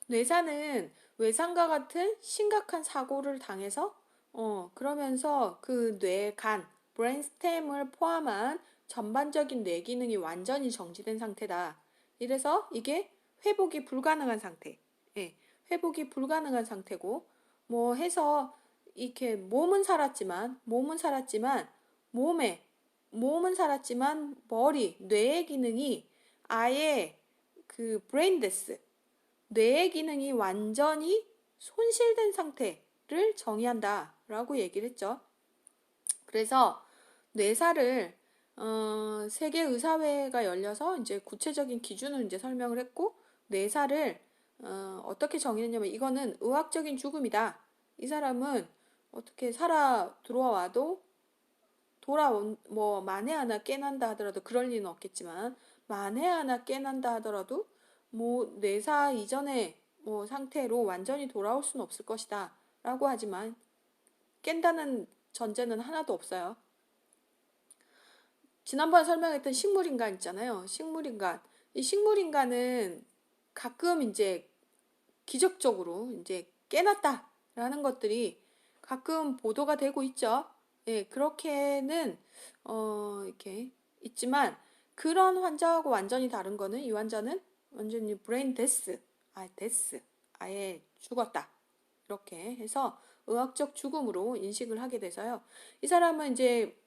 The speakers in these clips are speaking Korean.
뇌사는 외상과 같은 심각한 사고를 당해서 그러면서 그 뇌간, 브레인스템을 포함한 전반적인 뇌 기능이 완전히 정지된 상태다. 이래서 이게 회복이 불가능한 상태. 예, 회복이 불가능한 상태고 뭐 해서 이렇게 몸은 살았지만 몸에 몸은 살았지만 머리, 뇌의 기능이 아예 그 브레인데스 뇌의 기능이 완전히 손실된 상태를 정의한다라고 얘기를 했죠. 그래서 뇌사를 세계의사회가 열려서 이제 구체적인 기준을 이제 설명을 했고 뇌사를 어떻게 정의했냐면 이거는 의학적인 죽음이다. 이 사람은 어떻게 살아 들어와도 돌아온 뭐 만에 하나 깨난다 하더라도 그럴 리는 없겠지만 만에 하나 깨난다 하더라도 뭐 뇌사 이전의 뭐 상태로 완전히 돌아올 수는 없을 것이다 라고 하지만 깬다는 전제는 하나도 없어요. 지난번에 설명했던 식물인간 있잖아요. 식물인간. 이 식물인간은 가끔 이제 기적적으로 이제 깨났다라는 것들이 가끔 보도가 되고 있죠. 예, 그렇게는 이렇게 있지만 그런 환자하고 완전히 다른 거는 이 환자는 완전히 브레인 데스, 데스, 아예 죽었다. 이렇게 해서 의학적 죽음으로 인식을 하게 돼서요. 이 사람은 이제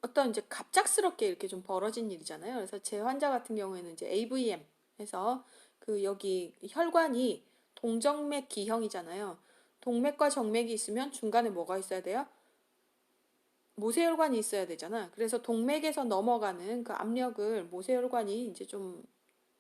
어떤 이제 갑작스럽게 이렇게 좀 벌어진 일이잖아요. 그래서 제 환자 같은 경우에는 이제 AVM 해서 그 여기 혈관이 동정맥 기형이잖아요. 동맥과 정맥이 있으면 중간에 뭐가 있어야 돼요? 모세혈관이 있어야 되잖아. 그래서 동맥에서 넘어가는 그 압력을 모세혈관이 이제 좀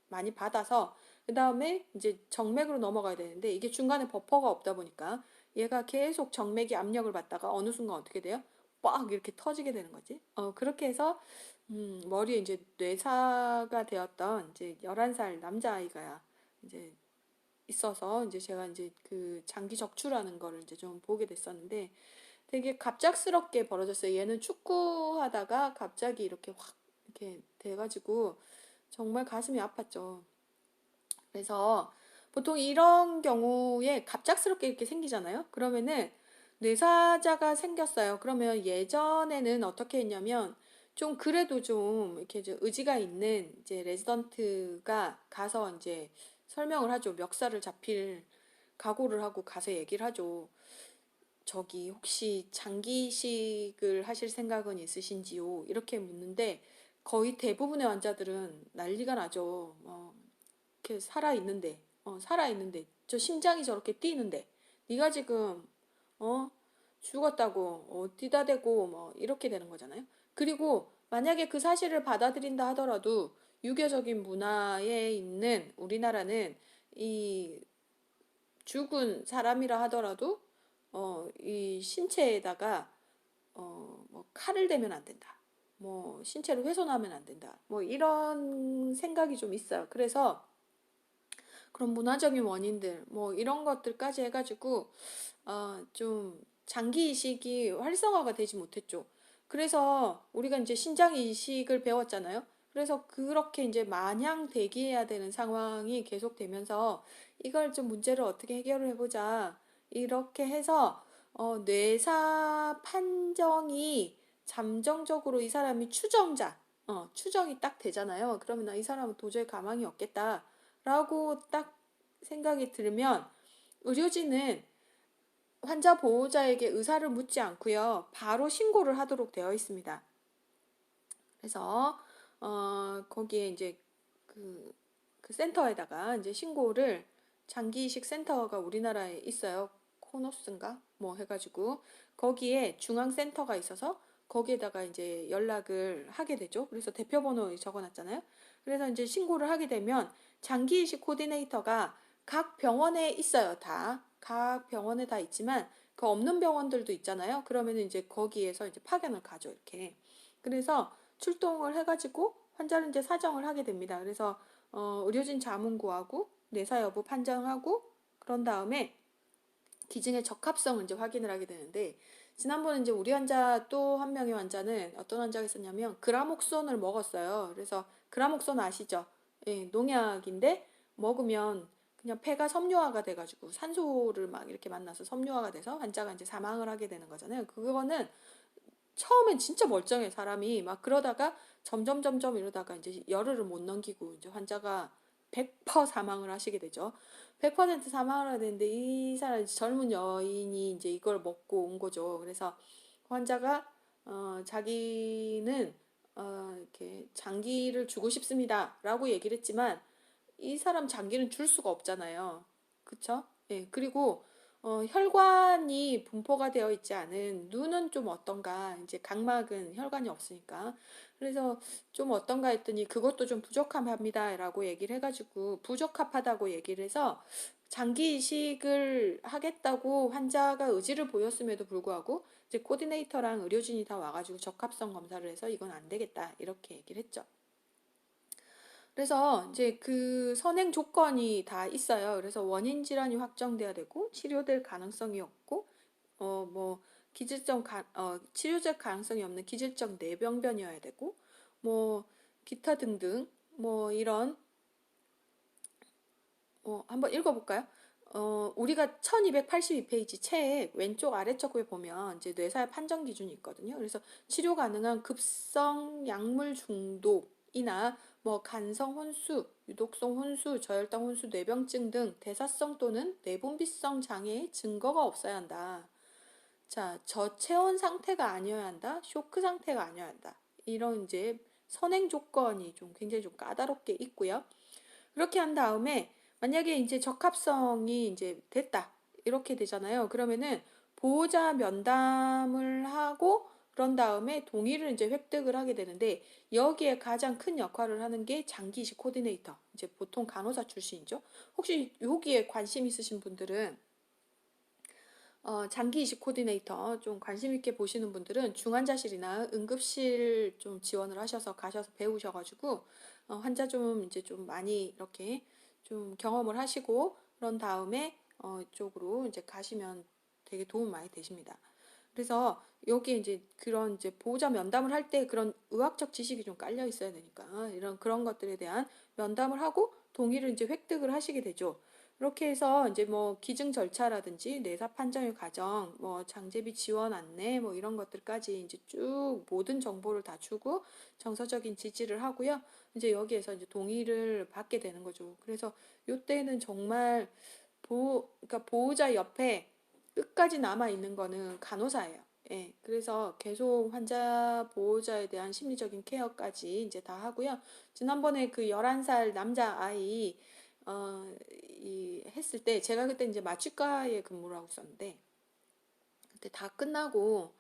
많이 받아서 그 다음에 이제 정맥으로 넘어가야 되는데 이게 중간에 버퍼가 없다 보니까 얘가 계속 정맥이 압력을 받다가 어느 순간 어떻게 돼요? 빡 이렇게 터지게 되는 거지. 그렇게 해서 머리에 이제 뇌사가 되었던 이제 11살 남자아이가 이제 있어서 이제 제가 이제 그 장기 적출하는 거를 이제 좀 보게 됐었는데 되게 갑작스럽게 벌어졌어요. 얘는 축구하다가 갑자기 이렇게 확 이렇게 돼가지고 정말 가슴이 아팠죠. 그래서 보통 이런 경우에 갑작스럽게 이렇게 생기잖아요. 그러면은 뇌사자가 생겼어요. 그러면 예전에는 어떻게 했냐면 좀 그래도 좀 이렇게 의지가 있는 이제 레지던트가 가서 이제 설명을 하죠. 멱살을 잡힐 각오를 하고 가서 얘기를 하죠. 저기 혹시 장기이식을 하실 생각은 있으신지요? 이렇게 묻는데 거의 대부분의 환자들은 난리가 나죠. 이렇게 살아 있는데 저 심장이 저렇게 뛰는데 네가 지금 어 죽었다고 어디다 대고 뭐 이렇게 되는 거잖아요. 그리고 만약에 그 사실을 받아들인다 하더라도 유교적인 문화에 있는 우리나라는 이 죽은 사람이라 하더라도 이 신체에다가 뭐 칼을 대면 안 된다. 뭐 신체를 훼손하면 안 된다. 뭐 이런 생각이 좀 있어요. 그래서 그런 문화적인 원인들 뭐 이런 것들까지 해가지고 좀 장기 이식이 활성화가 되지 못했죠. 그래서 우리가 이제 신장 이식을 배웠잖아요. 그래서 그렇게 이제 마냥 대기해야 되는 상황이 계속되면서 이걸 좀 문제를 어떻게 해결을 해보자. 이렇게 해서 뇌사 판정이 잠정적으로 이 사람이 추정이 딱 되잖아요. 그러면 이 사람은 도저히 가망이 없겠다라고 딱 생각이 들면 의료진은 환자 보호자에게 의사를 묻지 않고요. 바로 신고를 하도록 되어 있습니다. 그래서 거기에 이제 그, 그 센터에다가 이제 신고를 장기이식 센터가 우리나라에 있어요. 코노스인가 뭐 해가지고 거기에 중앙센터가 있어서 거기에다가 이제 연락을 하게 되죠. 그래서 대표번호 적어놨잖아요. 그래서 이제 신고를 하게 되면 장기이식 코디네이터가 각 병원에 있어요. 각 병원에 다 있지만 그 없는 병원들도 있잖아요. 그러면 이제 거기에서 이제 파견을 가죠. 이렇게. 그래서 출동을 해가지고 환자를 이제 사정을 하게 됩니다. 그래서 의료진 자문 구하고 내사 여부 판정하고 그런 다음에 기증의 적합성을 이제 확인을 하게 되는데 지난번에 이제 우리 환자 또 한 명의 환자는 어떤 환자가 있었냐면 그라목손을 먹었어요. 그래서 그라목손 아시죠? 예, 농약인데 먹으면 그냥 폐가 섬유화가 돼가지고 산소를 막 이렇게 만나서 섬유화가 돼서 환자가 이제 사망을 하게 되는 거잖아요. 그거는 처음엔 진짜 멀쩡해 사람이 막 그러다가 점점 이러다가 이제 열흘을 못 넘기고 이제 환자가 100% 사망을 하시게 되죠. 100% 사망을 하게 되는데 이 사람 젊은 여인이 이제 이걸 먹고 온 거죠. 그래서 환자가 자기는 이렇게 장기를 주고 싶습니다라고 얘기를 했지만 이 사람 장기는 줄 수가 없잖아요. 그쵸? 예, 그리고 혈관이 분포가 되어 있지 않은 눈은 좀 어떤가, 이제 각막은 혈관이 없으니까. 그래서 좀 어떤가 했더니 그것도 좀 부적합합니다라고 얘기를 해가지고 부적합하다고 얘기를 해서 장기 이식을 하겠다고 환자가 의지를 보였음에도 불구하고 이제 코디네이터랑 의료진이 다 와가지고 적합성 검사를 해서 이건 안 되겠다 이렇게 얘기를 했죠. 그래서 이제 그 선행 조건이 다 있어요. 그래서 원인 질환이 확정돼야 되고 치료될 가능성이 없고 뭐 치료될 가능성이 없는 기질적 뇌병변이어야 되고 뭐 기타 등등 뭐 이런 한번 읽어볼까요? 우리가 1282페이지 책 왼쪽 아래쪽에 보면 이제 뇌사의 판정 기준이 있거든요. 그래서 치료 가능한 급성 약물 중독이나 뭐 간성 혼수, 유독성 혼수, 저혈당 혼수, 뇌병증 등 대사성 또는 뇌분비성 장애의 증거가 없어야 한다. 자, 저체온 상태가 아니어야 한다. 쇼크 상태가 아니어야 한다. 이런 이제 선행 조건이 좀 굉장히 좀 까다롭게 있고요. 그렇게 한 다음에 만약에 이제 적합성이 이제 됐다. 이렇게 되잖아요. 그러면은 보호자 면담을 하고 그런 다음에 동의를 이제 획득을 하게 되는데 여기에 가장 큰 역할을 하는 게 장기이식 코디네이터. 이제 보통 간호사 출신이죠. 혹시 여기에 관심 있으신 분들은 장기 이식 코디네이터 좀 관심 있게 보시는 분들은 중환자실이나 응급실 좀 지원을 하셔서 가셔서 배우셔가지고 환자 좀 이제 좀 많이 이렇게 좀 경험을 하시고 그런 다음에 이쪽으로 이제 가시면 되게 도움 많이 되십니다. 그래서 여기 이제 그런 이제 보호자 면담을 할 때 그런 의학적 지식이 좀 깔려 있어야 되니까 이런 그런 것들에 대한 면담을 하고 동의를 이제 획득을 하시게 되죠. 이렇게 해서 이제 뭐 기증 절차라든지 내사 판정의 과정, 뭐 장제비 지원 안내 뭐 이런 것들까지 이제 쭉 모든 정보를 다 주고 정서적인 지지를 하고요. 이제 여기에서 이제 동의를 받게 되는 거죠. 그래서 요때는 정말 그러니까 보호자 옆에 끝까지 남아 있는 거는 간호사예요. 예, 그래서 계속 환자 보호자에 대한 심리적인 케어까지 이제 다 하고요. 지난번에 그 11살 남자 아이 했을 때 제가 그때 이제 마취과에 근무를 하고 있었는데 그때 다 끝나고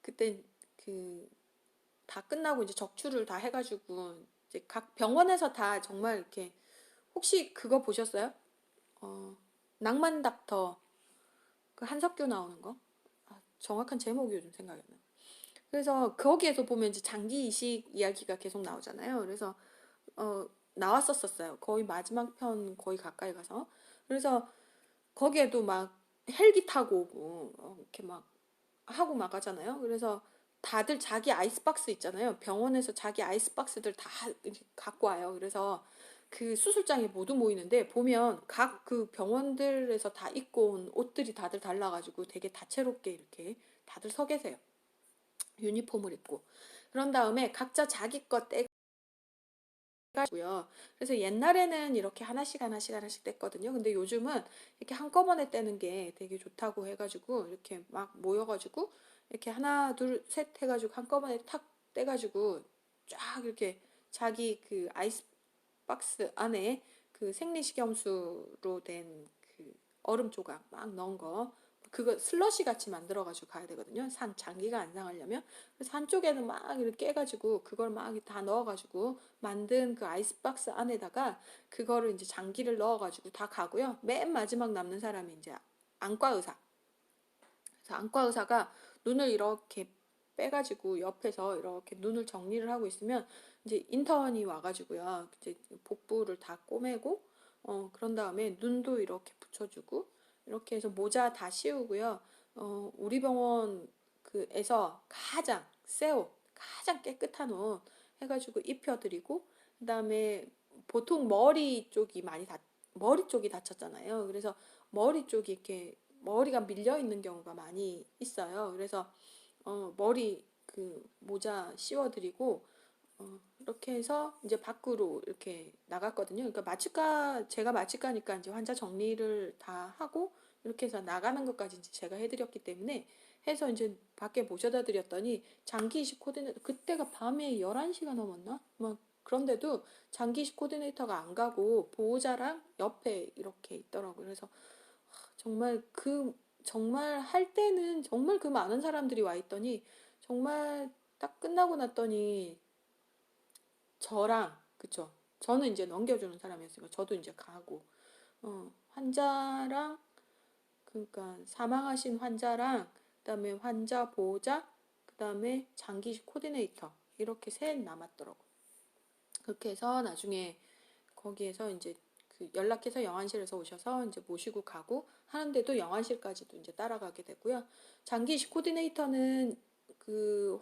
그때 그 다 끝나고 이제 적출을 다 해가지고 이제 각 병원에서 다 정말 이렇게 혹시 그거 보셨어요? 어, 낭만 닥터 그 한석규 나오는 거? 정확한 제목이 요즘 생각이 안 나요. 그래서 거기에서 보면 이제 장기 이식 이야기가 계속 나오잖아요. 그래서 나왔었어요. 거의 마지막 편 거의 가까이 가서. 그래서 거기에도 막 헬기 타고 오고 이렇게 막 하고 막 하잖아요. 그래서 다들 자기 아이스박스 있잖아요. 병원에서 자기 아이스박스들 다 갖고 와요. 그래서 그 수술장에 모두 모이는데 보면 각 그 병원들에서 다 입고 온 옷들이 다들 달라가지고 되게 다채롭게 이렇게 다들 서 계세요. 유니폼을 입고. 그런 다음에 각자 자기 것 떼가지고요. 그래서 옛날에는 이렇게 하나씩 뗐거든요. 근데 요즘은 이렇게 한꺼번에 떼는 게 되게 좋다고 해가지고 이렇게 막 모여가지고 이렇게 하나, 둘, 셋 해가지고 한꺼번에 탁 떼가지고 쫙 이렇게 자기 그 아이스박스 안에 그 생리식염수로 된 그 얼음 조각 막 넣은 거 그거 슬러시 같이 만들어가지고 가야 되거든요. 장기가 안 상하려면. 그래서 한쪽에는 막 이렇게 깨가지고 그걸 막 다 넣어가지고 만든 그 아이스박스 안에다가 그거를 이제 장기를 넣어가지고 다 가고요. 맨 마지막 남는 사람이 이제 안과 의사. 그래서 안과 의사가 눈을 이렇게 빼가지고 옆에서 이렇게 눈을 정리를 하고 있으면 이제 인턴이 와가지고요. 이제 복부를 다 꼬매고 그런 다음에 눈도 이렇게 붙여주고 이렇게 해서 모자 다 씌우고요. 우리 병원 그에서 가장 새 옷, 가장 깨끗한 옷 해가지고 입혀드리고 그다음에 보통 머리 쪽이 많이 머리 쪽이 다쳤잖아요. 그래서 머리 쪽이 이렇게 머리가 밀려 있는 경우가 많이 있어요. 그래서 머리 그 모자 씌워드리고 이렇게 해서 이제 밖으로 이렇게 나갔거든요. 그러니까 제가 마취과니까 이제 환자 정리를 다 하고 이렇게 해서 나가는 것까지 이제 제가 해드렸기 때문에 해서 이제 밖에 모셔다 드렸더니 장기 이식 코디네이터, 그때가 밤에 11시가 넘었나? 막 그런데도 장기 이식 코디네이터가 안 가고 보호자랑 옆에 이렇게 있더라고요. 그래서 정말 정말 할 때는 정말 그 많은 사람들이 와 있더니 정말 딱 끝나고 났더니 저랑, 그쵸, 저는 이제 넘겨주는 사람이었으니까 저도 이제 가고 환자랑, 그러니까 사망하신 환자랑, 그다음에 환자 보호자, 그다음에 장기식 코디네이터, 이렇게 셋 남았더라고. 그렇게 해서 나중에 거기에서 이제 그 연락해서 영안실에서 오셔서 이제 모시고 가고 하는데도 영안실까지도 이제 따라가게 되고요. 장기식 코디네이터는 그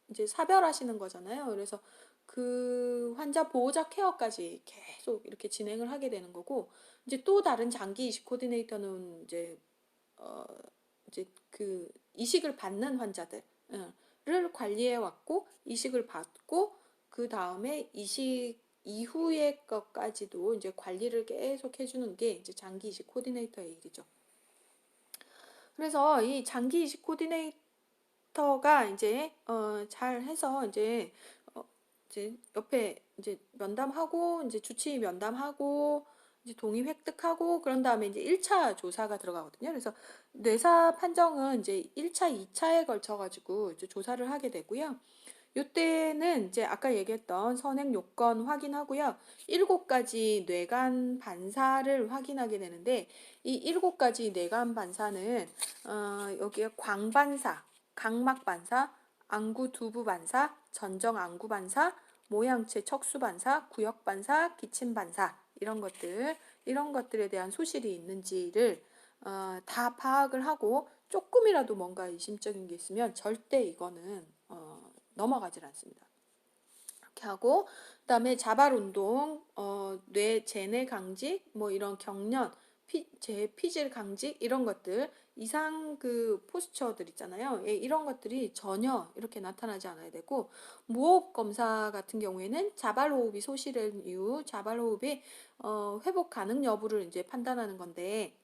이제 사별하시는 거잖아요. 그래서 그 환자 보호자 케어까지 계속 이렇게 진행을 하게 되는 거고, 이제 또 다른 장기 이식 코디네이터는 어 이제 그 이식을 받는 환자들을 관리해 왔고, 이식을 받고 그 다음에 이식 이후의 것까지도 이제 관리를 계속 해주는 게 이제 장기 이식 코디네이터의 일이죠. 그래서 이 장기 이식 코디네이터가 이제 잘 해서 이제 옆에 이제 면담하고 이제 주치의 면담하고 이제 동의 획득하고 그런 다음에 이제 1차 조사가 들어가거든요. 그래서 뇌사 판정은 이제 1차, 2차에 걸쳐 가지고 이제 조사를 하게 되고요. 요때는 이제 아까 얘기했던 선행 요건 확인하고요. 7가지 뇌간 반사를 확인하게 되는데, 이 7가지 뇌간 반사는 여기에 광반사, 각막 반사, 안구 두부 반사, 전정 안구 반사, 모양체 척수 반사, 구역 반사, 기침 반사, 이런 것들에 대한 소실이 있는지를 다 파악을 하고, 조금이라도 뭔가 의심적인 게 있으면 절대 이거는 넘어가질 않습니다. 이렇게 하고, 그다음에 자발 운동, 뇌 제내 강직, 뭐 이런 경련, 피질 강직, 이런 것들, 이상 그 포스처들 있잖아요. 예, 이런 것들이 전혀 이렇게 나타나지 않아야 되고, 무호흡 검사 같은 경우에는 자발 호흡이 소실한 이후 자발 호흡의 회복 가능 여부를 이제 판단하는 건데,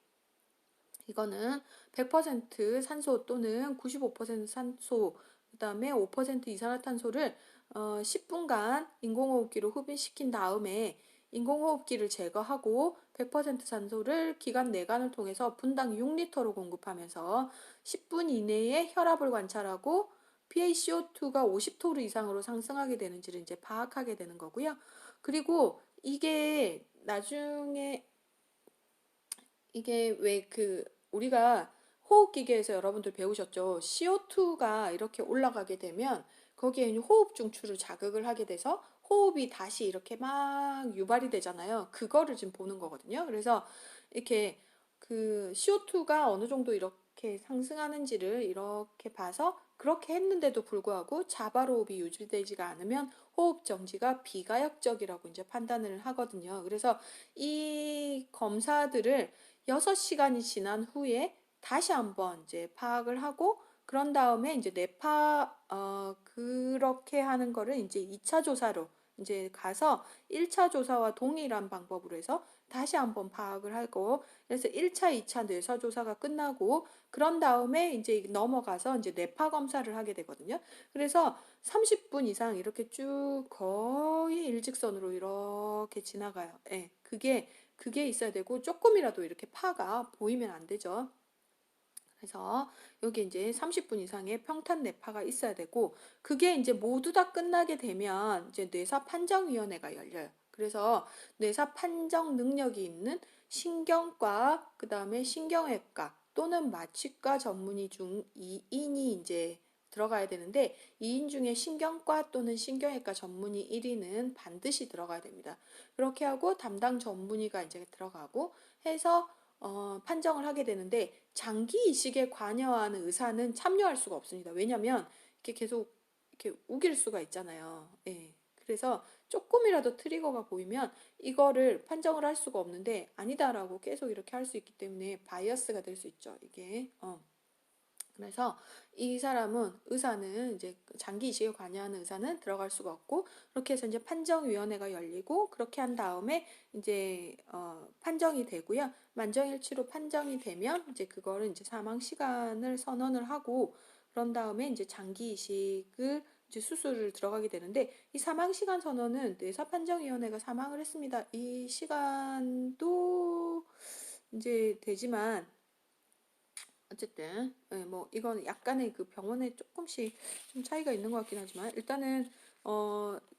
이거는 100% 산소 또는 95% 산소, 그다음에 5% 이산화탄소를 10분간 인공호흡기로 흡입시킨 다음에 인공호흡기를 제거하고 100% 산소를 기관 내관을 통해서 분당 6리터로 공급하면서 10분 이내에 혈압을 관찰하고 PaCO2가 50토르 이상으로 상승하게 되는지를 이제 파악하게 되는 거고요. 그리고 이게 왜 우리가 호흡기계에서 여러분들 배우셨죠? CO2가 이렇게 올라가게 되면 거기에 호흡 중추를 자극을 하게 돼서 호흡이 다시 이렇게 막 유발이 되잖아요. 그거를 지금 보는 거거든요. 그래서 이렇게 그 CO2가 어느 정도 이렇게 상승하는지를 이렇게 봐서, 그렇게 했는데도 불구하고 자발호흡이 유지되지가 않으면 호흡 정지가 비가역적이라고 이제 판단을 하거든요. 그래서 이 검사들을 6시간이 지난 후에 다시 한번 이제 파악을 하고, 그런 다음에 이제 그렇게 하는 거를 이제 2차 조사로 이제 가서 1차 조사와 동일한 방법으로 해서 다시 한번 파악을 하고, 그래서 1차, 2차 뇌사 조사가 끝나고 그런 다음에 이제 넘어가서 이제 뇌파 검사를 하게 되거든요. 그래서 30분 이상 이렇게 쭉 거의 일직선으로 이렇게 지나가요. 예. 그게 있어야 되고, 조금이라도 이렇게 파가 보이면 안 되죠. 그래서 여기 이제 30분 이상의 평탄 뇌파가 있어야 되고, 그게 이제 모두 다 끝나게 되면 이제 뇌사 판정위원회가 열려요. 그래서 뇌사 판정 능력이 있는 신경과, 그다음에 신경외과 또는 마취과 전문의 중 2인이 이제 들어가야 되는데, 2인 중에 신경과 또는 신경외과 전문의 1인은 반드시 들어가야 됩니다. 그렇게 하고 담당 전문의가 이제 들어가고 해서 판정을 하게 되는데, 장기 이식에 관여하는 의사는 참여할 수가 없습니다. 왜냐하면 이렇게 계속 이렇게 우길 수가 있잖아요. 예. 그래서 조금이라도 트리거가 보이면 이거를 판정을 할 수가 없는데 아니다라고 계속 이렇게 할 수 있기 때문에 바이어스가 될 수 있죠. 이게. 그래서 이 사람은 의사는 이제 장기 이식에 관여하는 의사는 들어갈 수가 없고 그렇게 해서 이제 판정위원회가 열리고 그렇게 한 다음에 이제 판정이 되고요. 만정일치로 판정이 되면 이제 그거를 이제 사망 시간을 선언을 하고 그런 다음에 이제 장기 이식을 이제 수술을 들어가게 되는데 이 사망 시간 선언은 뇌사 판정위원회가 사망을 했습니다. 이 시간도 이제 되지만 어쨌든 뭐 이건 약간의 그 병원에 조금씩 좀 차이가 있는 것 같긴 하지만 일단은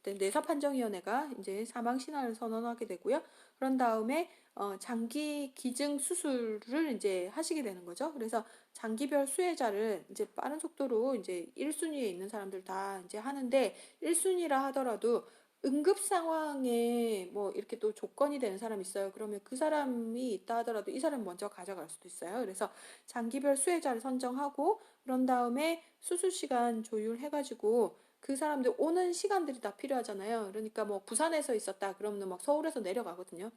뇌사판정위원회가 이제 사망 신화를 선언하게 되고요. 그런 다음에 장기 기증 수술을 이제 하시게 되는 거죠. 그래서 장기별 수혜자를 이제 빠른 속도로 이제 1순위에 있는 사람들 다 이제 하는데 1순위라 하더라도 응급 상황에 뭐 이렇게 또 조건이 되는 사람이 있어요. 그러면 그 사람이 있다 하더라도 이 사람 먼저 가져갈 수도 있어요. 그래서 장기별 수혜자를 선정하고 그런 다음에 수술 시간 조율해가지고 그 사람들 오는 시간들이 다 필요하잖아요. 그러니까 뭐 부산에서 있었다 그러면 막 서울에서 내려가거든요.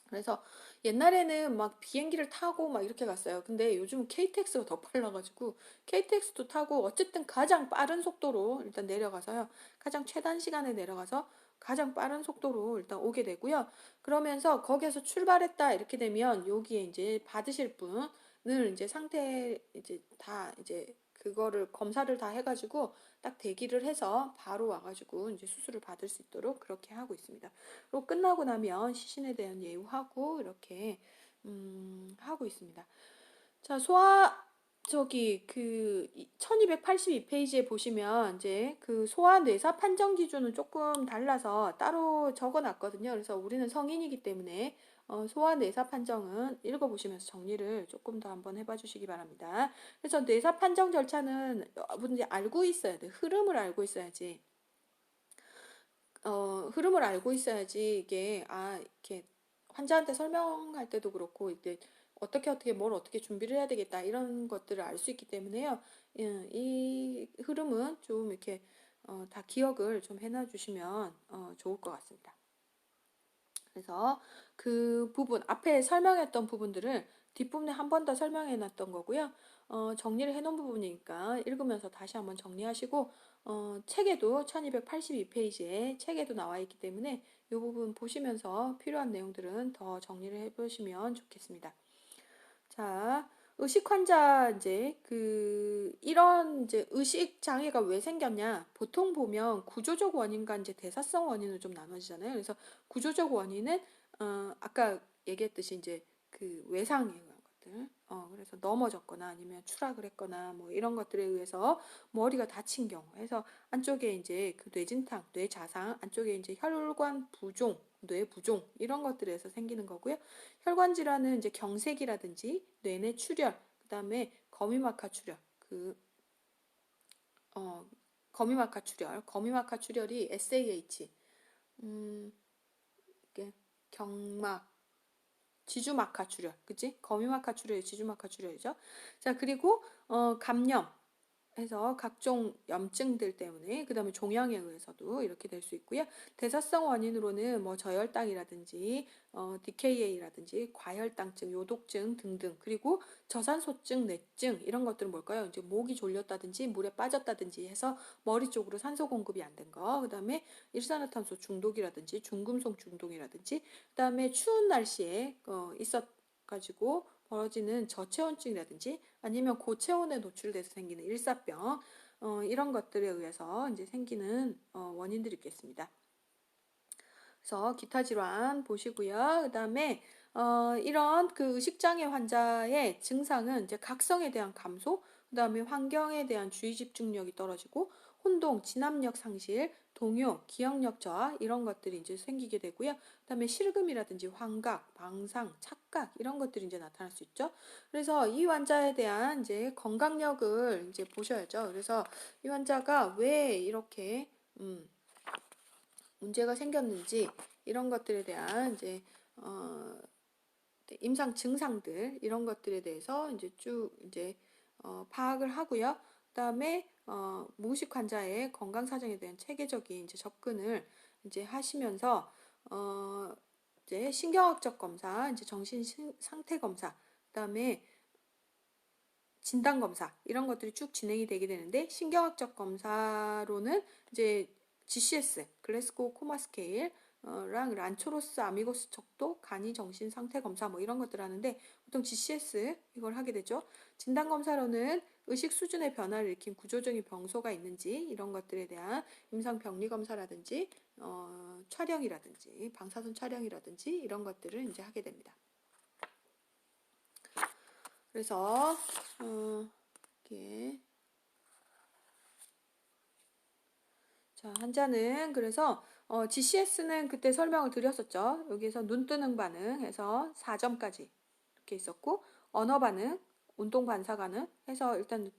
그래서 옛날에는 막 비행기를 타고 막 이렇게 갔어요. 근데 요즘은 KTX가 더 빨라가지고 KTX도 타고 어쨌든 가장 빠른 속도로 일단 내려가서요. 가장 최단 시간에 내려가서 가장 빠른 속도로 일단 오게 되고요. 그러면서 거기에서 출발했다 이렇게 되면 여기에 이제 받으실 분을 이제 상태 이제 다 이제 그거를 검사를 다 해가지고 딱 대기를 해서 바로 와가지고 이제 수술을 받을 수 있도록 그렇게 하고 있습니다. 로 끝나고 나면 시신에 대한 예우하고 이렇게 하고 있습니다. 자, 저기 그 1282페이지에 보시면 이제 그 소아 뇌사 판정 기준은 조금 달라서 따로 적어 놨거든요. 그래서 우리는 성인이기 때문에 소아 뇌사 판정은 읽어보시면서 정리를 조금 더 한번 해봐 주시기 바랍니다. 그래서 뇌사 판정 절차는 여러분들이 알고 있어야 돼. 흐름을 알고 있어야지. 흐름을 알고 있어야지 이게 이렇게 환자한테 설명할 때도 그렇고 이제 어떻게 뭘 어떻게 준비를 해야 되겠다 이런 것들을 알 수 있기 때문에요. 이 흐름은 좀 이렇게 다 기억을 좀 해놔 주시면 좋을 것 같습니다. 그래서 그 부분 앞에 설명했던 부분들을 뒷부분에 한 번 더 설명해 놨던 거고요. 정리를 해 놓은 부분이니까 읽으면서 다시 한번 정리하시고 책에도 1282페이지에 책에도 나와 있기 때문에 이 부분 보시면서 필요한 내용들은 더 정리를 해 보시면 좋겠습니다. 자, 의식 환자 이제 이런 이제 의식 장애가 왜 생겼냐? 보통 보면 구조적 원인과 이제 대사성 원인으로 좀 나눠지잖아요. 그래서 구조적 원인은 아까 얘기했듯이 이제 그 외상의 것들, 그래서 넘어졌거나 아니면 추락을 했거나 뭐 이런 것들에 의해서 머리가 다친 경우, 해서 안쪽에 이제 그 뇌진탕, 뇌자상 안쪽에 이제 혈관 부종, 뇌 부종 이런 것들에서 생기는 거고요. 혈관 질환은 이제 경색이라든지 뇌내 출혈, 그다음에 거미막하 출혈, 어, 거미막하 출혈이 SAH, 음, 이게 경막, 지주막하 출혈, 그치? 거미막하 출혈이 지주막하 출혈이죠. 자, 그리고 감염, 해서 각종 염증들 때문에 그다음에 종양에 의해서도 이렇게 될 수 있고요. 대사성 원인으로는 뭐 저혈당이라든지 DKA라든지 과혈당증, 요독증 등등 그리고 저산소증, 뇌증 이런 것들은 뭘까요? 이제 목이 졸렸다든지 물에 빠졌다든지 해서 머리 쪽으로 산소 공급이 안 된 거. 그다음에 일산화탄소 중독이라든지 중금속 중독이라든지 그다음에 추운 날씨에 있었 가지고 벌어지는 저체온증이라든지 아니면 고체온에 노출돼서 생기는 일사병 이런 것들에 의해서 이제 생기는 원인들이 있겠습니다. 그래서 기타 질환 보시고요. 그다음에 이런 그 의식장애 환자의 증상은 이제 각성에 대한 감소, 그다음에 환경에 대한 주의 집중력이 떨어지고 혼동, 진압력 상실, 동요, 기억력 저하 이런 것들이 이제 생기게 되고요. 그다음에 실금이라든지 환각, 방상, 착각 이런 것들이 이제 나타날 수 있죠. 그래서 이 환자에 대한 이제 건강력을 이제 보셔야죠. 그래서 이 환자가 왜 이렇게 문제가 생겼는지 이런 것들에 대한 이제 임상 증상들 이런 것들에 대해서 이제 쭉 이제 파악을 하고요. 그다음에 무의식 환자의 건강 사정에 대한 체계적인 이제 접근을 이제 하시면서 이제 신경학적 검사, 이제 정신 상태 검사, 그다음에 진단 검사 이런 것들이 쭉 진행이 되게 되는데 신경학적 검사로는 이제 GCS, 글래스고 코마 스케일 랑 란초로스 아미고스 척도 간이 정신 상태 검사 뭐 이런 것들 하는데 보통 GCS 이걸 하게 되죠. 진단 검사로는 의식 수준의 변화를 일으킨 구조적인 병소가 있는지 이런 것들에 대한 임상 병리 검사라든지 촬영이라든지 방사선 촬영이라든지 이런 것들을 이제 하게 됩니다. 그래서 이렇게 자, 환자는 그래서 GCS는 그때 설명을 드렸었죠. 여기에서 눈 뜨는 반응 해서 4점까지 이렇게 있었고 언어 반응, 운동 반사 가능 해서 일단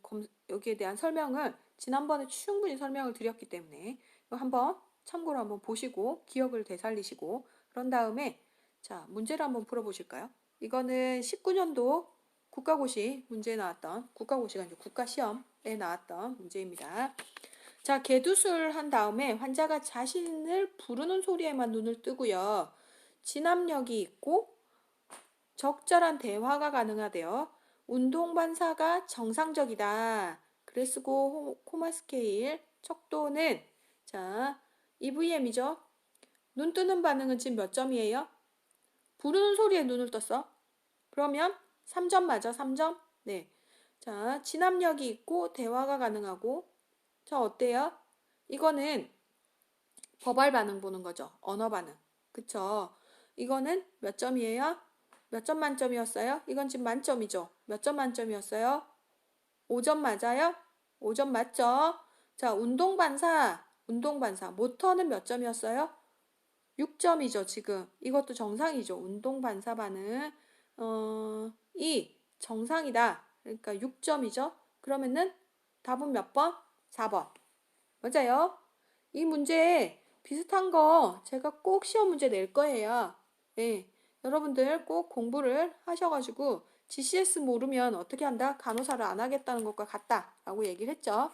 여기에 대한 설명을 지난번에 충분히 설명을 드렸기 때문에 이거 한번 참고로 한번 보시고 기억을 되살리시고 그런 다음에 자, 문제를 한번 풀어보실까요? 이거는 19년도 국가고시 문제에 나왔던 국가고시가 이제 국가시험에 나왔던 문제입니다. 자, 개두술 한 다음에 환자가 자신을 부르는 소리에만 눈을 뜨고요. 진압력이 있고 적절한 대화가 가능하대요. 운동 반사가 정상적이다. 그레스고 코마 스케일 척도는 자, EVM이죠. 눈 뜨는 반응은 지금 몇 점이에요? 부르는 소리에 눈을 떴어. 그러면 3점 맞아? 3점? 네. 자, 진압력이 있고 대화가 가능하고 자, 어때요? 이거는 버발 반응 보는 거죠. 언어 반응. 그쵸? 이거는 몇 점이에요? 몇 점 만점이었어요? 이건 지금 만점이죠. 몇 점 만점이었어요? 5점 맞아요? 5점 맞죠? 자, 운동 반사. 운동 반사. 모터는 몇 점이었어요? 6점이죠, 지금. 이것도 정상이죠. 운동 반사 반응. 이 정상이다. 그러니까 6점이죠. 그러면은 답은 몇 번? 4번. 맞아요. 이 문제 비슷한 거 제가 꼭 시험 문제 낼 거예요. 예. 여러분들 꼭 공부를 하셔가지고 GCS 모르면 어떻게 한다? 간호사를 안 하겠다는 것과 같다. 라고 얘기를 했죠.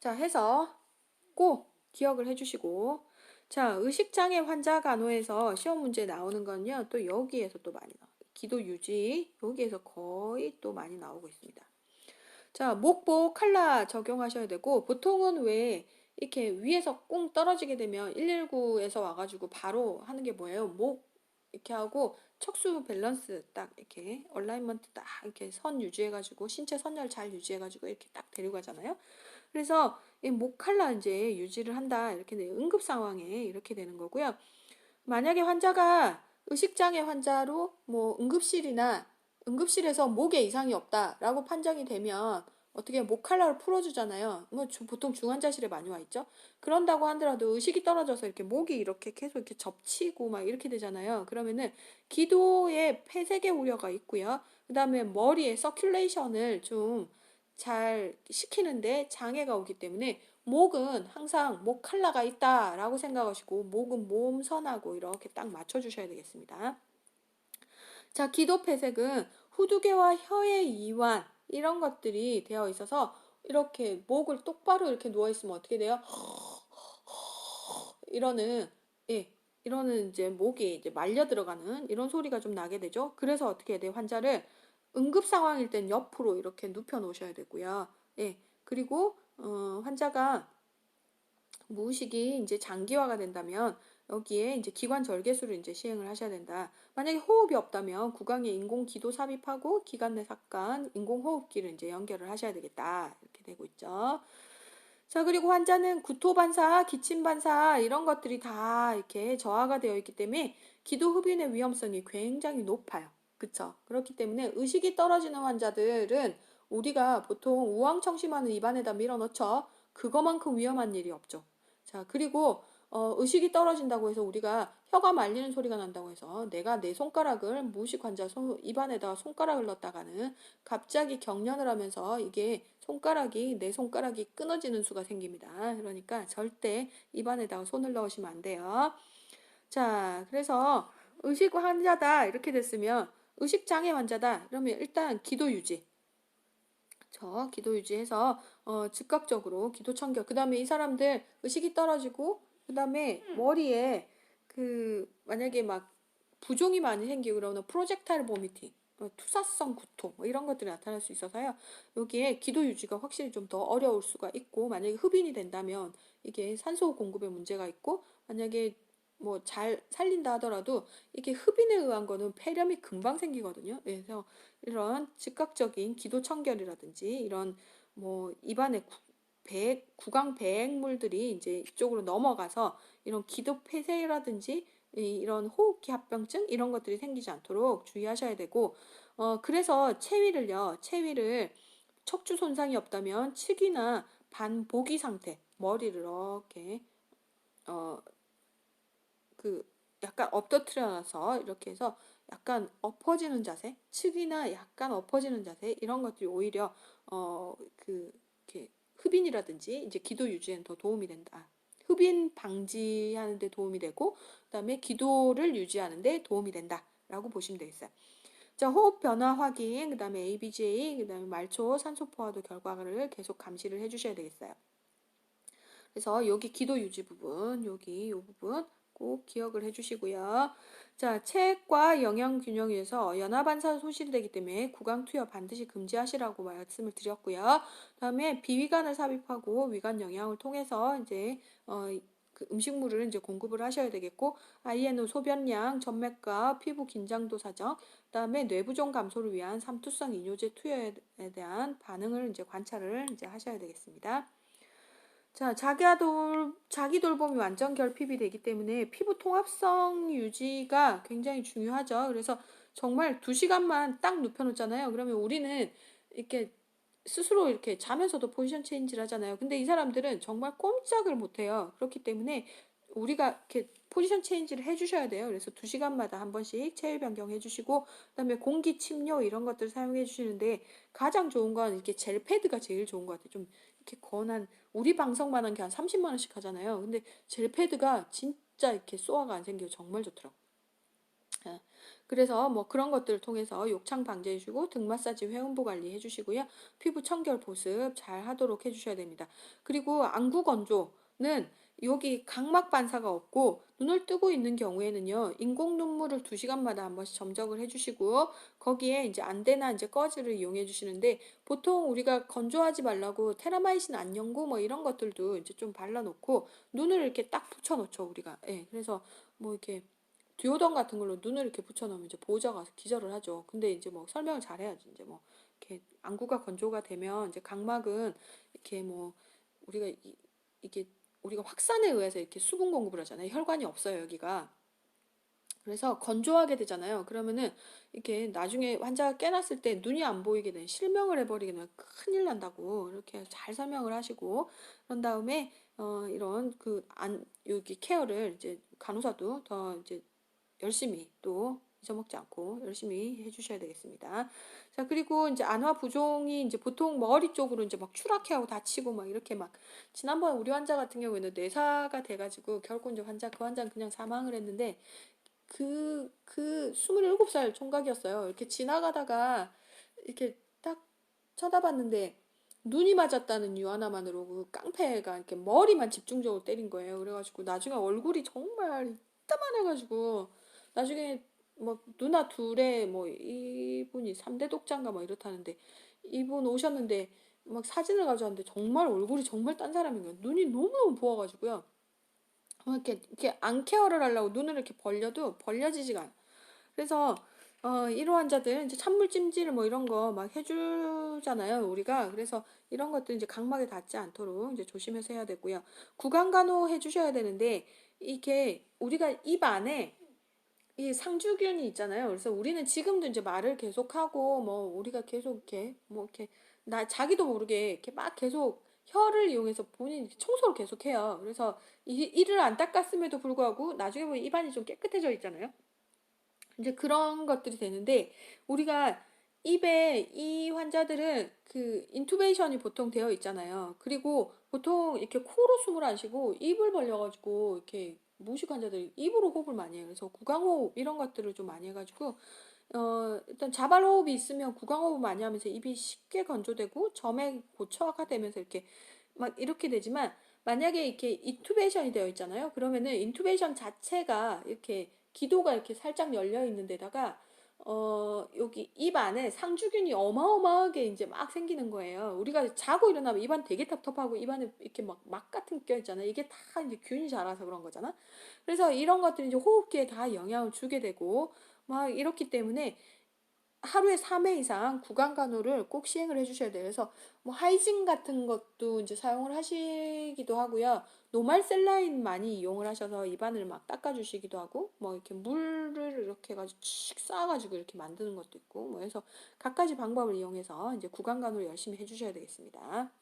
자, 해서 꼭 기억을 해주시고. 자, 의식장애 환자 간호에서 시험 문제 나오는 건요. 또 여기에서 또 많이 나와요. 기도 유지. 여기에서 거의 또 많이 나오고 있습니다. 자, 목보 칼라 적용하셔야 되고, 보통은 왜 이렇게 위에서 꽁 떨어지게 되면 119에서 와가지고 바로 하는 게 뭐예요? 목 이렇게 하고 척수 밸런스 딱 이렇게 얼라이먼트 딱 이렇게 선 유지해가지고 신체 선열 잘 유지해가지고 이렇게 딱 데리고 가잖아요. 그래서 이 목 칼라 이제 유지를 한다 이렇게 응급 상황에 이렇게 되는 거고요. 만약에 환자가 의식장애 환자로 뭐 응급실에서 목에 이상이 없다라고 판정이 되면 어떻게 목 칼라를 풀어주잖아요. 뭐 보통 중환자실에 많이 와 있죠. 그런다고 하더라도 의식이 떨어져서 이렇게 목이 이렇게 계속 이렇게 접치고 막 이렇게 되잖아요. 그러면은 기도에 폐색의 우려가 있고요. 그다음에 머리에 서큘레이션을 좀 잘 시키는데 장애가 오기 때문에 목은 항상 목 칼라가 있다라고 생각하시고 목은 모음선하고 이렇게 딱 맞춰주셔야 되겠습니다. 자, 기도폐색은 후두개와 혀의 이완 이런 것들이 되어 있어서 이렇게 목을 똑바로 이렇게 누워 있으면 어떻게 돼요? 이러는 예, 이러는 이제 목이 이제 말려 들어가는 이런 소리가 좀 나게 되죠. 그래서 어떻게 해야 돼요? 환자를 응급 상황일 땐 옆으로 이렇게 눕혀 놓으셔야 되고요. 예, 그리고 환자가 무의식이 이제 장기화가 된다면 여기에 이제 기관 절개술을 이제 시행을 하셔야 된다. 만약에 호흡이 없다면 구강에 인공 기도 삽입하고 기관 내 삭관, 인공 호흡기를 이제 연결을 하셔야 되겠다. 이렇게 되고 있죠. 자, 그리고 환자는 구토 반사, 기침 반사 이런 것들이 다 이렇게 저하가 되어 있기 때문에 기도 흡인의 위험성이 굉장히 높아요. 그쵸? 그렇기 때문에 의식이 떨어지는 환자들은 우리가 보통 우황청심환을 입안에다 밀어넣죠. 그거만큼 위험한 일이 없죠. 자, 그리고 의식이 떨어진다고 해서 우리가 혀가 말리는 소리가 난다고 해서 내가 내 손가락을 무의식 환자 입안에다 손가락을 넣었다가는 갑자기 경련을 하면서 이게 내 손가락이 끊어지는 수가 생깁니다. 그러니까 절대 입안에다가 손을 넣으시면 안 돼요. 자, 그래서 의식 환자다 이렇게 됐으면 의식 장애 환자다 그러면 일단 기도 유지. 기도 유지해서 즉각적으로 기도 청결. 그다음에 이 사람들 의식이 떨어지고 그다음에 머리에 만약에 막 부종이 많이 생기고 그러면 프로젝타일 보미팅, 투사성 구토 뭐 이런 것들이 나타날 수 있어서요. 여기에 기도 유지가 확실히 좀 더 어려울 수가 있고 만약에 흡인이 된다면 이게 산소 공급에 문제가 있고 만약에 뭐 잘 살린다 하더라도 이게 흡인에 의한 거는 폐렴이 금방 생기거든요. 그래서 이런 즉각적인 기도 청결이라든지 이런 뭐 입안에 구강 배액물들이 이제 이쪽으로 넘어가서 이런 기도 폐쇄라든지 이런 호흡기 합병증 이런 것들이 생기지 않도록 주의하셔야 되고 그래서 체위를 척추 손상이 없다면 측이나 반보기 상태 머리를 이렇게 어 그 약간 엎드려서 이렇게 해서 약간 엎어지는 자세, 측이나 약간 엎어지는 자세 이런 것들이 오히려 이렇게 흡인이라든지 이제 기도 유지엔 더 도움이 된다. 흡인 방지하는 데 도움이 되고 그다음에 기도를 유지하는 데 도움이 된다라고 보시면 되겠어요. 자, 호흡 변화 확인, 그다음에 ABJ, 그다음에 말초, 산소 포화도 결과를 계속 감시를 해 주셔야 되겠어요. 그래서 여기 기도 유지 부분, 여기 이 부분 꼭 기억을 해주시고요. 자, 체액과 영양 균형 위해서 연화반사 소실되기 때문에 구강 투여 반드시 금지하시라고 말씀을 드렸고요. 다음에 비위관을 삽입하고 위관 영양을 통해서 이제 그 음식물을 이제 공급을 하셔야 되겠고 INO 소변량, 점맥과 피부 긴장도 사정, 그다음에 뇌부종 감소를 위한 삼투성 이뇨제 투여에 대한 반응을 이제 관찰을 이제 하셔야 되겠습니다. 자, 자기 돌봄이 완전 결핍이 되기 때문에 피부 통합성 유지가 굉장히 중요하죠. 그래서 정말 2시간만 딱 눕혀놓잖아요. 그러면 우리는 이렇게 스스로 이렇게 자면서도 포지션 체인지를 하잖아요. 근데 이 사람들은 정말 꼼짝을 못해요. 그렇기 때문에 우리가 이렇게 포지션 체인지를 해주셔야 돼요. 그래서 2시간마다 한 번씩 체일 변경 해주시고, 그다음에 공기 침료 이런 것들 사용해 주시는데 가장 좋은 건 이렇게 젤 패드가 제일 좋은 것 같아요. 좀 이렇게 건한 우리 방석만 한 게 한 30만 원씩 하잖아요. 근데 젤 패드가 진짜 이렇게 쏘아가 안 생겨요. 정말 좋더라고. 예. 그래서 뭐 그런 것들을 통해서 욕창 방지해 주고 등 마사지 회음부 관리 해 주시고요. 피부 청결 보습 잘 하도록 해 주셔야 됩니다. 그리고 안구 건조는 여기 각막 반사가 없고 눈을 뜨고 있는 경우에는요. 인공 눈물을 2시간마다 한 번씩 점적을 해 주시고 거기에 이제 안대나 이제 꺼즈를 이용해 주시는데 보통 우리가 건조하지 말라고 테라마이신 안연고 뭐 이런 것들도 이제 좀 발라 놓고 눈을 이렇게 딱 붙여 놓죠, 우리가. 예. 그래서 뭐 이렇게 듀오던 같은 걸로 눈을 이렇게 붙여놓으면 이제 보호자가 기절을 하죠. 근데 이제 뭐 설명을 잘 해야지. 이제 뭐 이렇게 안구가 건조가 되면 이제 각막은 이렇게 뭐 우리가 이게 우리가 확산에 의해서 이렇게 수분 공급을 하잖아요. 혈관이 없어요, 여기가. 그래서 건조하게 되잖아요. 그러면은 이렇게 나중에 환자가 깨났을 때 눈이 안 보이게 되면 실명을 해버리게 되면 큰일 난다고 이렇게 잘 설명을 하시고 그런 다음에 이런 여기 케어를 이제 간호사도 더 이제 열심히 또 잊어먹지 않고 열심히 해주셔야 되겠습니다. 자, 그리고 이제 안화 부종이 이제 보통 머리 쪽으로 이제 막 추락해하고 다치고 막 이렇게 막 지난번 우리 환자 같은 경우에는 뇌사가 돼가지고 결국 이제 그 환자는 그냥 사망을 했는데 그 27살 총각이었어요. 이렇게 지나가다가 이렇게 딱 쳐다봤는데 눈이 맞았다는 이유 하나만으로 그 깡패가 이렇게 머리만 집중적으로 때린 거예요. 그래가지고 나중에 얼굴이 정말 이따만해가지고 나중에 뭐 누나 둘에 뭐 이분이 3대 독자인가 뭐 이렇다는데 이분 오셨는데 막 사진을 가져왔는데 정말 얼굴이 정말 딴 사람인 거예요. 눈이 너무너무 부어가지고요. 이렇게 안 케어를 하려고 눈을 이렇게 벌려도 벌려지지가 않아. 그래서 이로 환자들 이제 찬물 찜질 뭐 이런 거 막 해주잖아요 우리가. 그래서 이런 것들 이제 각막에 닿지 않도록 이제 조심해서 해야 되고요. 구강 간호 해주셔야 되는데 이게 우리가 입 안에 이 상주균이 있잖아요. 그래서 우리는 지금도 이제 말을 계속하고 뭐 우리가 계속 이렇게 뭐 이렇게 나 자기도 모르게 이렇게 막 계속 혀를 이용해서 본인이 청소를 계속 해요. 그래서 이를 안 닦았음에도 불구하고 나중에 보면 입안이 좀 깨끗해져 있잖아요. 이제 그런 것들이 되는데 우리가 입에 이 환자들은 그 인투베이션이 보통 되어 있잖아요. 그리고 보통 이렇게 코로 숨을 안 쉬고 입을 벌려가지고 이렇게 무식 환자들이 입으로 호흡을 많이 해요. 그래서 구강호흡 이런 것들을 좀 많이 해가지고 일단 자발호흡이 있으면 구강호흡 많이 하면서 입이 쉽게 건조되고 점액 고초화가 되면서 이렇게 막 이렇게 되지만 만약에 이렇게 인투베이션이 되어 있잖아요. 그러면은 인투베이션 자체가 이렇게 기도가 이렇게 살짝 열려 있는 데다가 여기 입 안에 상주균이 어마어마하게 이제 막 생기는 거예요. 우리가 자고 일어나면 입안 되게 텁텁하고 입안에 이렇게 막 같은 게 껴있잖아요. 이게 다 이제 균이 자라서 그런 거잖아. 그래서 이런 것들이 이제 호흡기에 다 영향을 주게 되고 막 이렇기 때문에 하루에 3회 이상 구강 간호를 꼭 시행을 해주셔야 돼요. 그래서 뭐 하이진 같은 것도 이제 사용을 하시기도 하고요. 노말 셀라인 많이 이용을 하셔서 입안을 막 닦아주시기도 하고, 뭐 이렇게 물을 이렇게 해가지고 칙 쌓아가지고 이렇게 만드는 것도 있고, 뭐 해서 각가지 방법을 이용해서 이제 구강 간호를 열심히 해주셔야 되겠습니다.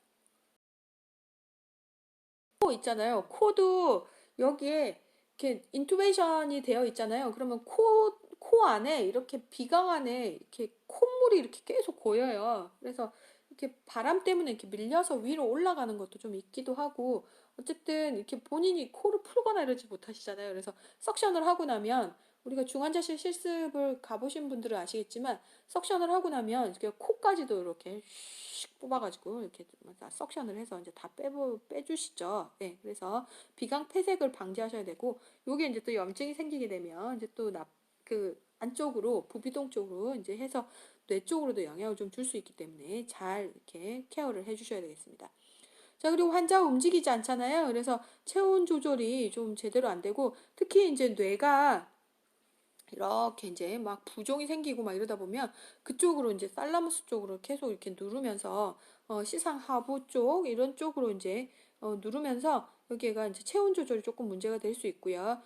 코 있잖아요. 코도 여기에 이렇게 인투베이션이 되어 있잖아요. 그러면 코 안에 이렇게 비강 안에 이렇게 콧물이 이렇게 계속 고여요. 그래서 이렇게 바람 때문에 이렇게 밀려서 위로 올라가는 것도 좀 있기도 하고, 어쨌든 이렇게 본인이 코를 풀거나 이러지 못하시잖아요. 그래서 석션을 하고 나면 우리가 중환자실 실습을 가보신 분들은 아시겠지만 석션을 하고 나면 이렇게 코까지도 이렇게 슉 뽑아가지고 이렇게 석션을 해서 이제 다 빼주시죠. 네, 그래서 비강 폐색을 방지하셔야 되고, 요게 이제 또 염증이 생기게 되면 이제 또 그 안쪽으로 부비동 쪽으로 이제 해서 뇌 쪽으로도 영향을 좀 줄 수 있기 때문에 잘 이렇게 케어를 해주셔야 되겠습니다. 자, 그리고 환자가 움직이지 않잖아요. 그래서 체온 조절이 좀 제대로 안 되고, 특히 이제 뇌가 이렇게 이제 막 부종이 생기고 막 이러다 보면 그쪽으로 이제 살라무스 쪽으로 계속 이렇게 누르면서 시상 하부 쪽 이런 쪽으로 이제 누르면서 여기가 이제 체온 조절이 조금 문제가 될 수 있고요.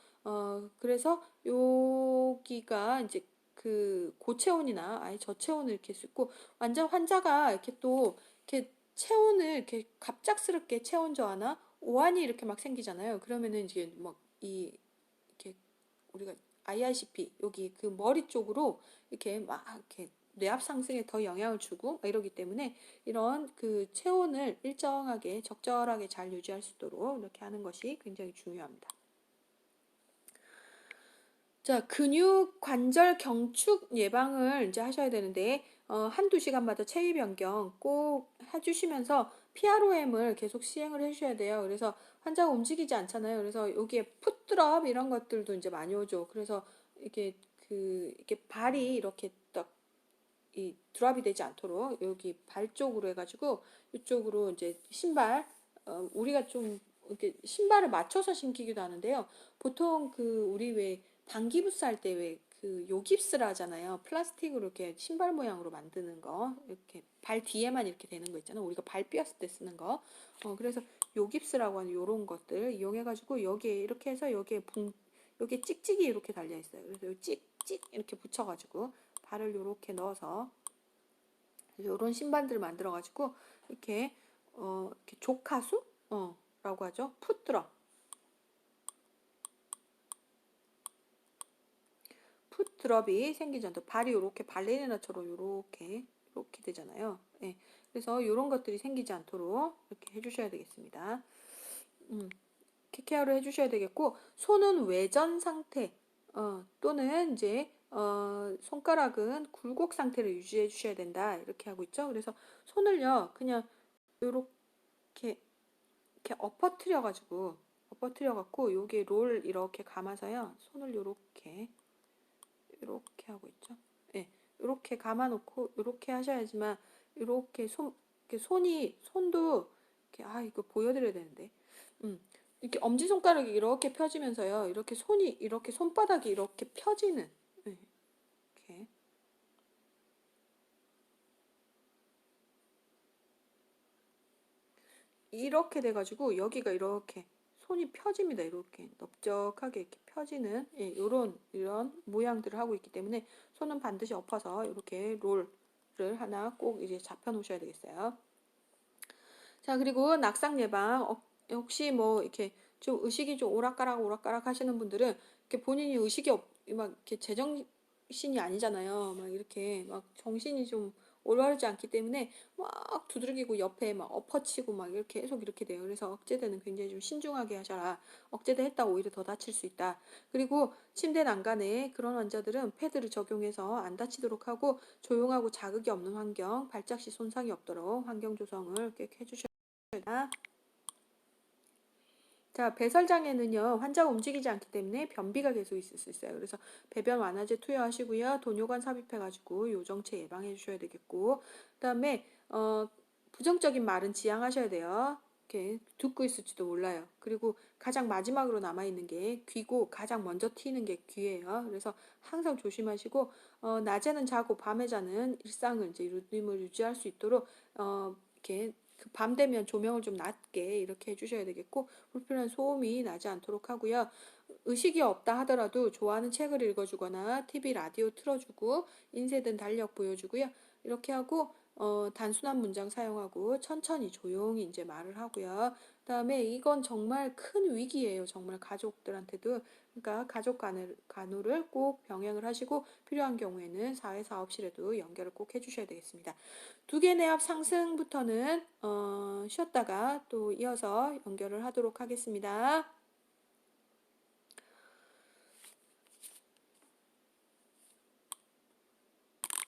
그래서 여기가 이제 그 고체온이나 아예 저체온을 이렇게 수 있고, 완전 환자가 이렇게 또 이렇게 체온을 이렇게 갑작스럽게 체온 저하나 오한이 이렇게 막 생기잖아요. 그러면은 이제 막이 이렇게 우리가 IRCP 여기 그 머리 쪽으로 이렇게 막 이렇게 뇌압 상승에 더 영향을 주고 이러기 때문에 이런 그 체온을 일정하게 적절하게 잘 유지할 수 있도록 이렇게 하는 것이 굉장히 중요합니다. 자, 근육 관절 경축 예방을 이제 하셔야 되는데, 한두 시간마다 체위 변경 꼭 해주시면서 PROM을 계속 시행을 해주셔야 돼요. 그래서 환자가 움직이지 않잖아요. 그래서 여기에 풋드롭 이런 것들도 이제 많이 오죠. 그래서 이게 이렇게 발이 이렇게 딱 이 드랍이 되지 않도록 여기 발 쪽으로 해가지고 이쪽으로 이제 신발, 우리가 좀 이렇게 신발을 맞춰서 신기기도 하는데요. 보통 그 우리 왜 방기부스 할 때 왜 그 요깁스라 하잖아요. 플라스틱으로 이렇게 신발 모양으로 만드는 거, 이렇게 발 뒤에만 이렇게 되는 거 있잖아요. 우리가 발 삐었을 때 쓰는 거. 그래서 요깁스라고 하는 요런 것들 이용해가지고 여기에 이렇게 해서 여기에 찍찍이 이렇게 달려 있어요. 그래서 요 찍찍 이렇게 붙여가지고 발을 이렇게 넣어서 이런 신발들 만들어가지고 이렇게 이렇게 조카수 라고 하죠. 풋드럽이 생기지 않도록 발이 이렇게 발레리나처럼 이렇게 되잖아요. 네. 그래서 이런 것들이 생기지 않도록 이렇게 해주셔야 되겠습니다. 케어를 해주셔야 되겠고, 손은 외전 상태 또는 이제 손가락은 굴곡 상태를 유지해 주셔야 된다 이렇게 하고 있죠. 그래서 손을요 그냥 이렇게 엎어뜨려 갖고 여기 롤 이렇게 감아서요 손을 이렇게 하고 있죠. 예, 이렇게 감아놓고 이렇게 하셔야지만 이렇게 손도 이렇게 이거 보여드려야 되는데 이렇게 엄지손가락이 이렇게 펴지면서요 이렇게 손이 이렇게 손바닥이 이렇게 펴지는 이렇게 이렇게 돼가지고 여기가 이렇게 손이 펴집니다. 이렇게 넓적하게 이렇게 펴지는 이런 모양들을 하고 있기 때문에 손은 반드시 엎어서 이렇게 롤을 하나 꼭 이제 잡혀 놓으셔야 되겠어요. 자, 그리고 낙상 예방 혹시 뭐 이렇게 좀 의식이 좀 오락가락 하시는 분들은 이렇게 본인이 의식이 막 이렇게 제정신이 아니잖아요. 막 이렇게 막 정신이 좀 올바르지 않기 때문에 막 두들기고 옆에 막 엎어치고 막 이렇게 계속 이렇게 돼요. 그래서 억제대는 굉장히 좀 신중하게 하셔라. 억제대 했다 오히려 더 다칠 수 있다. 그리고 침대 난간에 그런 환자들은 패드를 적용해서 안 다치도록 하고 조용하고 자극이 없는 환경, 발작 시 손상이 없도록 환경 조성을 꼭 해주셔야 됩니다. 자, 배설장애는요, 환자가 움직이지 않기 때문에 변비가 계속 있을 수 있어요. 그래서 배변 완화제 투여하시고요. 돈요관 삽입해가지고 요정체 예방해 주셔야 되겠고, 그다음에, 부정적인 말은 지양하셔야 돼요. 이렇게 듣고 있을지도 몰라요. 그리고 가장 마지막으로 남아있는 게 귀고 가장 먼저 튀는 게 귀예요. 그래서 항상 조심하시고, 낮에는 자고 밤에 자는 일상을 이제 루틴을 유지할 수 있도록, 이렇게 그밤 되면 조명을 좀 낮게 이렇게 해주셔야 되겠고, 불필요한 소음이 나지 않도록 하고요. 의식이 없다 하더라도 좋아하는 책을 읽어주거나 TV, 라디오 틀어주고 인쇄된 달력 보여주고요. 이렇게 하고 단순한 문장 사용하고 천천히 조용히 이제 말을 하고요. 그다음에 이건 정말 큰 위기예요. 정말 가족들한테도. 그러니까 가족 간호를 꼭 병행을 하시고 필요한 경우에는 사회사업실에도 연결을 꼭 해주셔야 되겠습니다. 두 개 내압 상승부터는 쉬었다가 또 이어서 연결을 하도록 하겠습니다.